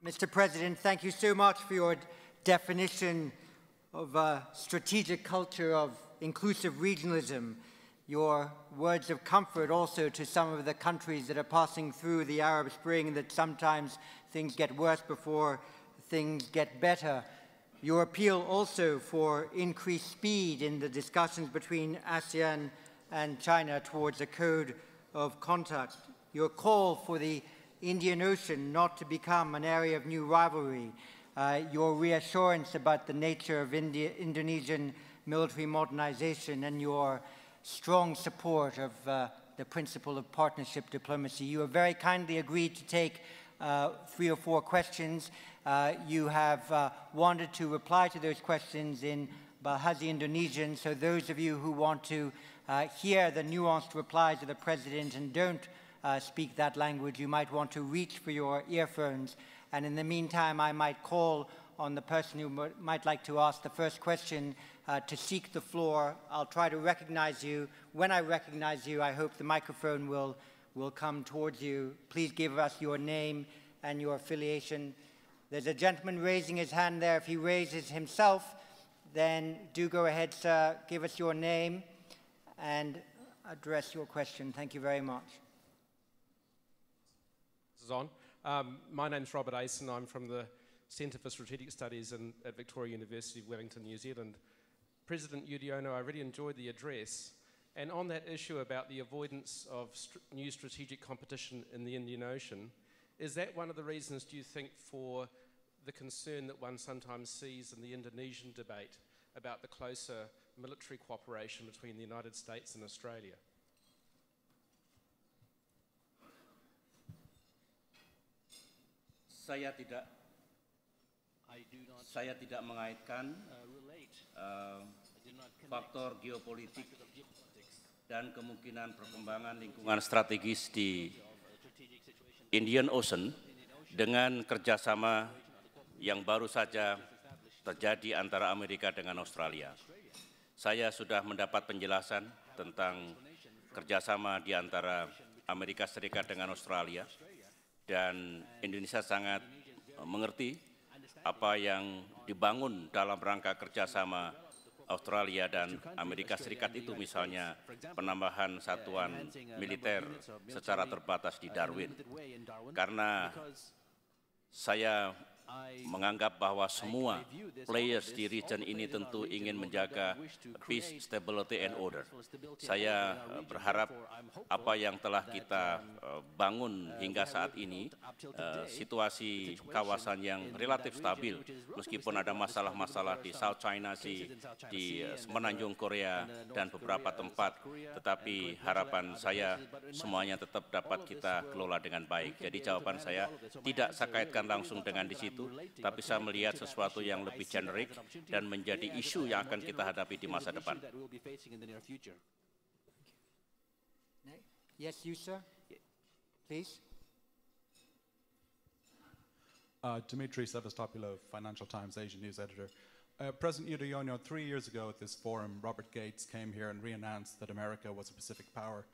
Mr. President, thank you so much for your definition of a strategic culture of inclusive regionalism, your words of comfort also to some of the countries that are passing through the Arab Spring, that sometimes things get worse before things get better. Your appeal also for increased speed in the discussions between ASEAN and China towards a code of conduct. Your call for the Indian Ocean not to become an area of new rivalry. Your reassurance about the nature of Indonesian military modernization and your strong support of the principle of partnership diplomacy. You have very kindly agreed to take 3 or 4 questions. You have wanted to reply to those questions in Bahasa Indonesian, so those of you who want to hear the nuanced replies of the President and don't speak that language, you might want to reach for your earphones. And in the meantime, I might call on the person who might like to ask the first question to seek the floor. I'll try to recognize you. When I recognize you, I hope the microphone will come towards you. Please give us your name and your affiliation. There's a gentleman raising his hand there. If he raises himself, then do go ahead, sir. Give us your name and address your question. Thank you very much. This is on. My name's Robert Asen. I'm from the Centre for Strategic Studies at Victoria University, Wellington, New Zealand. President Yudhoyono, I really enjoyed the address. And on that issue about the avoidance of new strategic competition in the Indian Ocean, is that one of the reasons, do you think, for the concern that one sometimes sees in the Indonesian debate about the closer military cooperation between the United States and Australia? Saya tidak mengaitkan faktor geopolitik dan kemungkinan perkembangan lingkungan strategis di Indian Ocean dengan kerjasama yang baru saja terjadi antara Amerika dengan Australia. Saya sudah mendapat penjelasan tentang kerjasama di antara Amerika Serikat dengan Australia, dan Indonesia sangat mengerti apa yang dibangun dalam rangka kerjasama Australia dan Amerika Serikat itu, misalnya penambahan satuan militer secara terbatas di Darwin. Karena saya menganggap bahwa semua players di region ini tentu ingin menjaga peace, stability, and order. Saya berharap apa yang telah kita bangun hingga saat ini, situasi kawasan yang relatif stabil, meskipun ada masalah-masalah di South China Sea, di semenanjung Korea, dan beberapa tempat, tetapi harapan saya semuanya tetap dapat kita kelola dengan baik. Jadi jawaban saya tidak saya kaitkan langsung dengan di situ, tapi saya melihat sesuatu yang lebih generik dan menjadi isu yang akan kita hadapi di masa depan. Yes, you, sir. Please. Dimitri Sevastopoulos, Financial Times Asian News Editor. President Yudhoyono, 3 years ago at this forum, Robert Gates came here and re-announced that America was a Pacific power.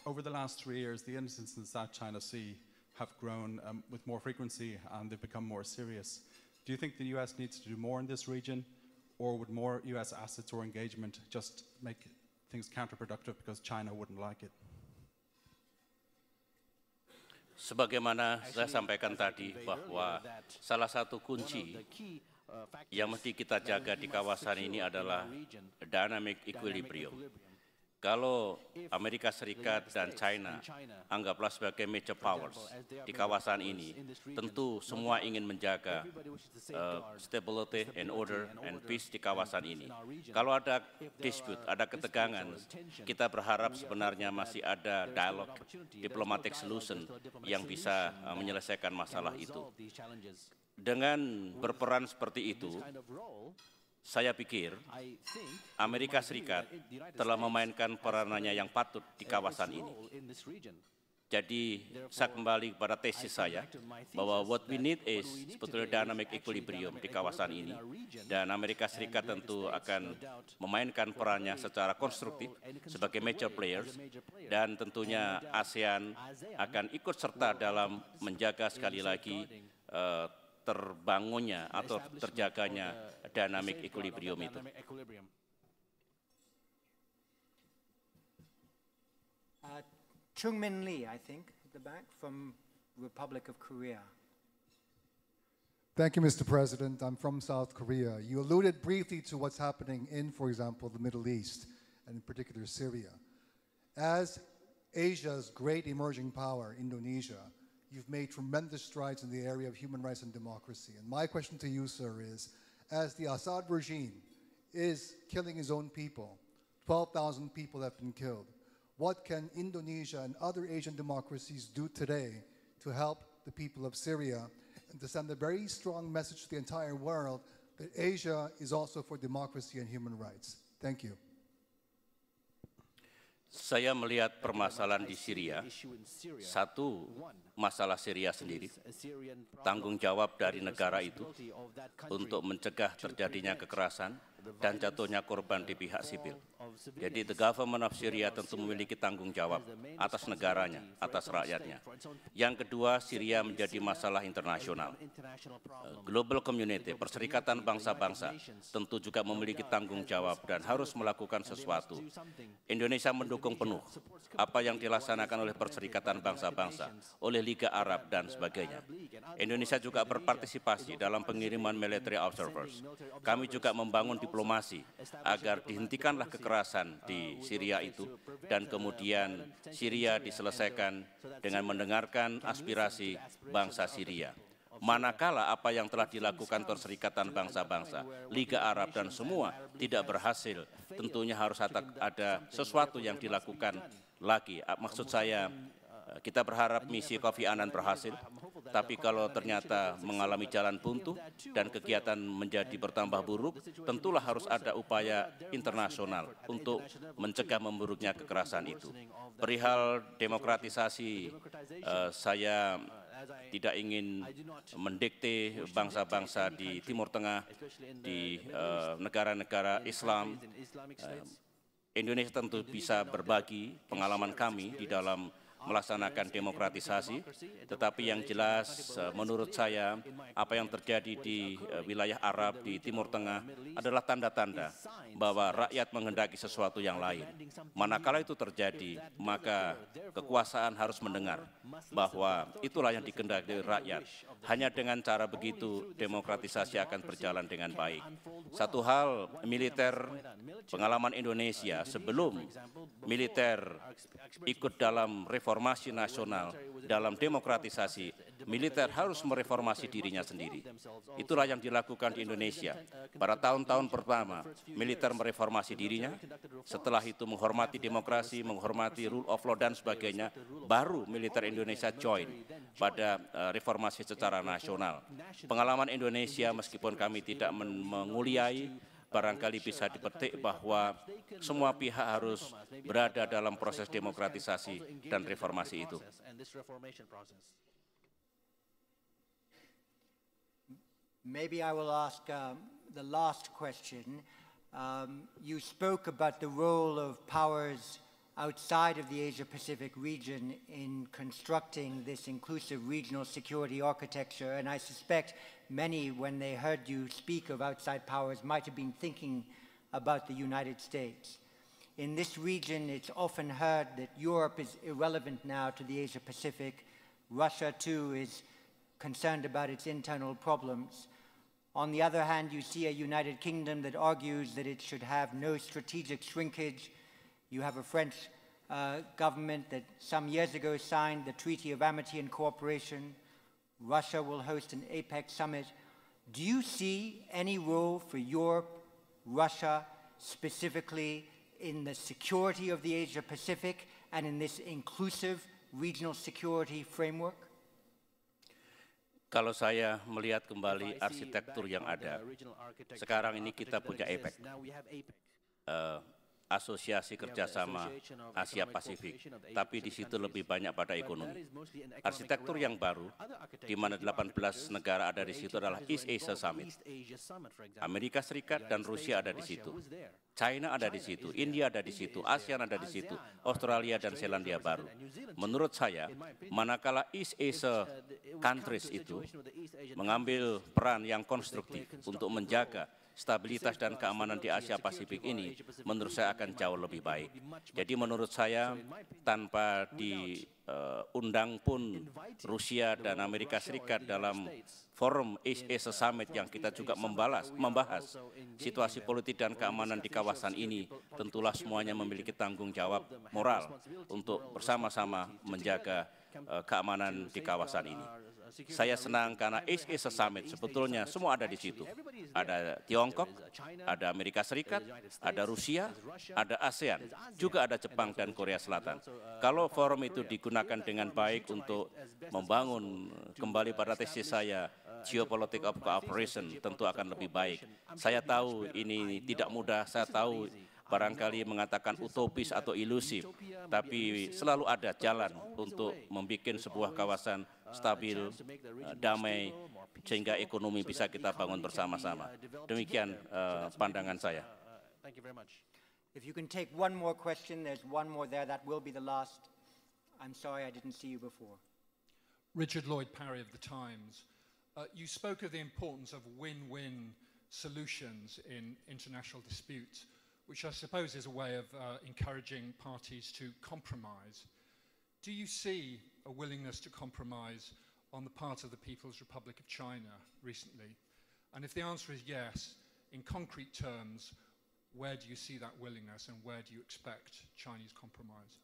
Over the last 3 years, the incidents in the South China Sea have grown with more frequency, and they've become more serious. Do you think the US needs to do more in this region, or would more US assets or engagement just make things counterproductive because China wouldn't like it? Sebagaimana saya sampaikan tadi, bahwa salah satu kunci yang mesti kita jaga di kawasan ini adalah dynamic equilibrium. Kalau Amerika Serikat dan China anggaplah sebagai major powers di kawasan ini, tentu semua ingin menjaga stability and order and peace di kawasan ini. Kalau ada dispute, ada ketegangan, kita berharap sebenarnya masih ada dialog, diplomatic solution yang bisa menyelesaikan masalah itu. Dengan berperan seperti itu, saya pikir Amerika Serikat telah memainkan peranannya yang patut di kawasan ini. Jadi saya kembali kepada tesis saya bahwa what we need is sebetulnya dynamic equilibrium di kawasan ini, dan Amerika Serikat tentu akan memainkan perannya secara konstruktif sebagai major players, dan tentunya ASEAN akan ikut serta dalam menjaga sekali lagi terbangunnya atau terjaganya dynamic equilibrium itu. Chung Min Lee, I think, at the back, from Republic of Korea. Thank you, Mr. President. I'm from South Korea. You alluded briefly to what's happening in, for example, the Middle East, and in particular Syria. As Asia's great emerging power, Indonesia, you've made tremendous strides in the area of human rights and democracy. And my question to you, sir, is, as the Assad regime is killing his own people, 12,000 people have been killed, what can Indonesia and other Asian democracies do today to help the people of Syria and to send a very strong message to the entire world that Asia is also for democracy and human rights? Thank you. Saya melihat permasalahan di Syria, satu, masalah Syria sendiri, tanggung jawab dari negara itu untuk mencegah terjadinya kekerasan dan jatuhnya korban di pihak sipil. Jadi the government of Syria tentu memiliki tanggung jawab atas negaranya, atas rakyatnya. Yang kedua, Syria menjadi masalah internasional. Global community, Perserikatan Bangsa-Bangsa, tentu juga memiliki tanggung jawab dan harus melakukan sesuatu. Indonesia mendukung penuh apa yang dilaksanakan oleh Perserikatan Bangsa-Bangsa, oleh Liga Arab dan sebagainya. Indonesia juga berpartisipasi dalam pengiriman military observers. Kami juga membangun diplomasi agar dihentikanlah kekerasan di Syria itu dan kemudian Syria diselesaikan dengan mendengarkan aspirasi bangsa Syria. Manakala apa yang telah dilakukan Perserikatan Bangsa-Bangsa, Liga Arab dan semua tidak berhasil, tentunya harus ada sesuatu yang dilakukan lagi. Maksud saya, kita berharap misi Kofi Annan berhasil, tapi kalau ternyata mengalami jalan buntu dan kegiatan menjadi bertambah buruk, tentulah harus ada upaya internasional untuk mencegah memburuknya kekerasan itu. Perihal demokratisasi, saya tidak ingin mendikte bangsa-bangsa di Timur Tengah, di negara-negara Islam. Indonesia tentu bisa berbagi pengalaman kami di dalam melaksanakan demokratisasi, tetapi yang jelas menurut saya apa yang terjadi di wilayah Arab di Timur Tengah adalah tanda-tanda bahwa rakyat menghendaki sesuatu yang lain. Manakala itu terjadi, maka kekuasaan harus mendengar bahwa itulah yang dikehendaki rakyat. Hanya dengan cara begitu demokratisasi akan berjalan dengan baik. Satu hal, militer, pengalaman Indonesia sebelum militer ikut dalam reformasi nasional, dalam demokratisasi, militer harus mereformasi dirinya sendiri. Itulah yang dilakukan di Indonesia. Pada tahun-tahun pertama, militer mereformasi dirinya, setelah itu menghormati demokrasi, menghormati rule of law dan sebagainya, baru militer Indonesia join pada reformasi secara nasional. Pengalaman Indonesia, meskipun kami tidak menguliai, barangkali bisa dipetik bahwa semua pihak harus berada dalam proses demokratisasi dan reformasi itu. Maybe I will ask the last question. You spoke about the role of powers outside of the Asia-Pacific region in constructing this inclusive regional security architecture, and I suspect many, when they heard you speak of outside powers, might have been thinking about the United States. In this region, it's often heard that Europe is irrelevant now to the Asia-Pacific. Russia, too, is concerned about its internal problems. On the other hand, you see a United Kingdom that argues that it should have no strategic shrinkage. You have a French government that some years ago signed the Treaty of Amity and Cooperation. Russia will host an APEC summit. Do you see any role for Europe, Russia, specifically in the security of the Asia-Pacific and in this inclusive regional security framework? Kalau saya melihat kembali arsitektur yang ada, sekarang ini kita punya APEC, Asosiasi Kerjasama Asia Pasifik, tapi di situ lebih banyak pada ekonomi. Arsitektur yang baru, di mana 18 negara ada di situ adalah East Asia Summit. Amerika Serikat dan Rusia ada di situ. China ada di situ, India ada di situ, ASEAN ada di situ, Australia dan Selandia Baru. Menurut saya, manakala East Asia countries itu mengambil peran yang konstruktif untuk menjaga stabilitas dan keamanan di Asia Pasifik ini, menurut saya akan jauh lebih baik. Jadi menurut saya, tanpa diundang pun Rusia dan Amerika Serikat dalam forum East Asia Summit yang kita juga membahas situasi politik dan keamanan di kawasan ini, tentulah semuanya memiliki tanggung jawab moral untuk bersama-sama menjaga keamanan di kawasan ini. Saya senang karena East Asia Summit sebetulnya semua ada di situ. Ada Tiongkok, ada Amerika Serikat, ada Rusia, ada ASEAN, juga ada Jepang dan Korea Selatan. Kalau forum itu digunakan dengan baik untuk membangun kembali pada tesis saya, geopolitik of cooperation tentu akan lebih baik. Saya tahu ini tidak mudah, saya tahu barangkali mengatakan utopis atau ilusif, tapi selalu ada jalan untuk membuat sebuah kawasan stabil, damai, sehingga ekonomi bisa kita bangun bersama-sama. Demikian pandangan saya. If you can take one more question, there's one more there, that will be the last. I'm sorry I didn't see you before. Richard Lloyd Parry of The Times. You spoke of the importance of win-win solutions in international disputes, which I suppose is a way of encouraging parties to compromise. Do you see a willingness to compromise on the part of the People's Republic of China recently? And if the answer is yes, in concrete terms, where do you see that willingness and where do you expect Chinese compromise?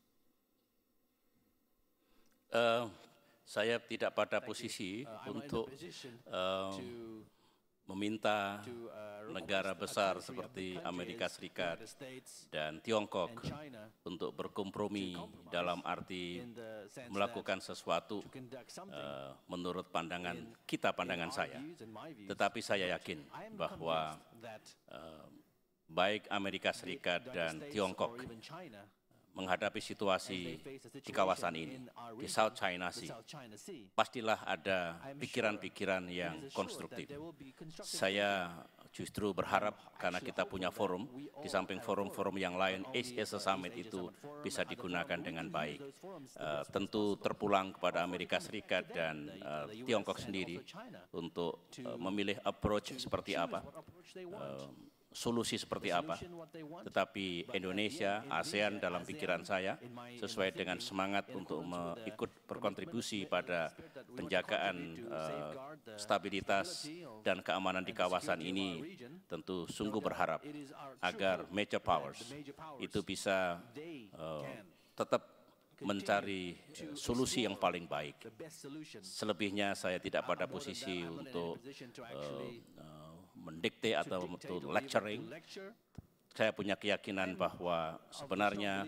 Saya tidak pada posisi untuk meminta negara besar seperti Amerika Serikat dan Tiongkok untuk berkompromi dalam arti melakukan sesuatu menurut pandangan saya. Tetapi saya yakin bahwa baik Amerika Serikat dan Tiongkok menghadapi situasi di kawasan ini, di South China Sea, pastilah ada pikiran-pikiran yang konstruktif. Saya justru berharap karena kita punya forum, di samping forum-forum yang lain, East Asia Summit itu bisa digunakan dengan baik. Tentu terpulang kepada Amerika Serikat dan Tiongkok sendiri untuk memilih approach seperti apa, solusi seperti apa, tetapi Indonesia, ASEAN dalam pikiran saya sesuai dengan semangat untuk ikut berkontribusi pada penjagaan stabilitas dan keamanan di kawasan ini, tentu sungguh berharap agar major powers itu bisa tetap mencari solusi yang paling baik. Selebihnya saya tidak pada posisi untuk mendikte atau untuk lecturing. Saya punya keyakinan bahwa sebenarnya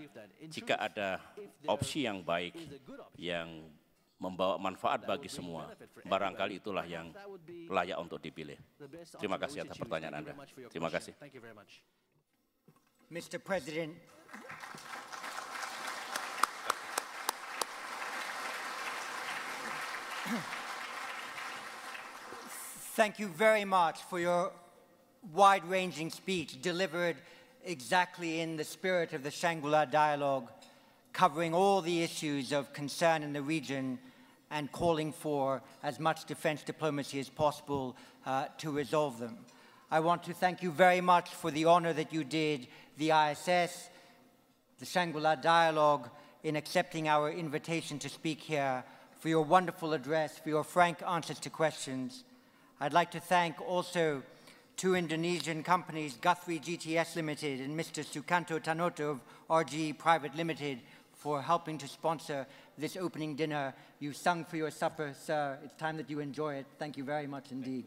jika ada opsi yang baik yang membawa manfaat bagi semua, barangkali itulah yang layak untuk dipilih. Terima kasih atas pertanyaan Anda. Terima kasih. Mr. President, thank you very much for your wide-ranging speech, delivered exactly in the spirit of the Shangri-La Dialogue, covering all the issues of concern in the region and calling for as much defense diplomacy as possible to resolve them. I want to thank you very much for the honor that you did the ISS, the Shangri-La Dialogue, in accepting our invitation to speak here, for your wonderful address, for your frank answers to questions. I'd like to thank also two Indonesian companies, Guthrie GTS Limited and Mr. Sukanto Tanoto of RGE Private Limited, for helping to sponsor this opening dinner. You sung for your supper, sir. It's time that you enjoy it. Thank you very much indeed.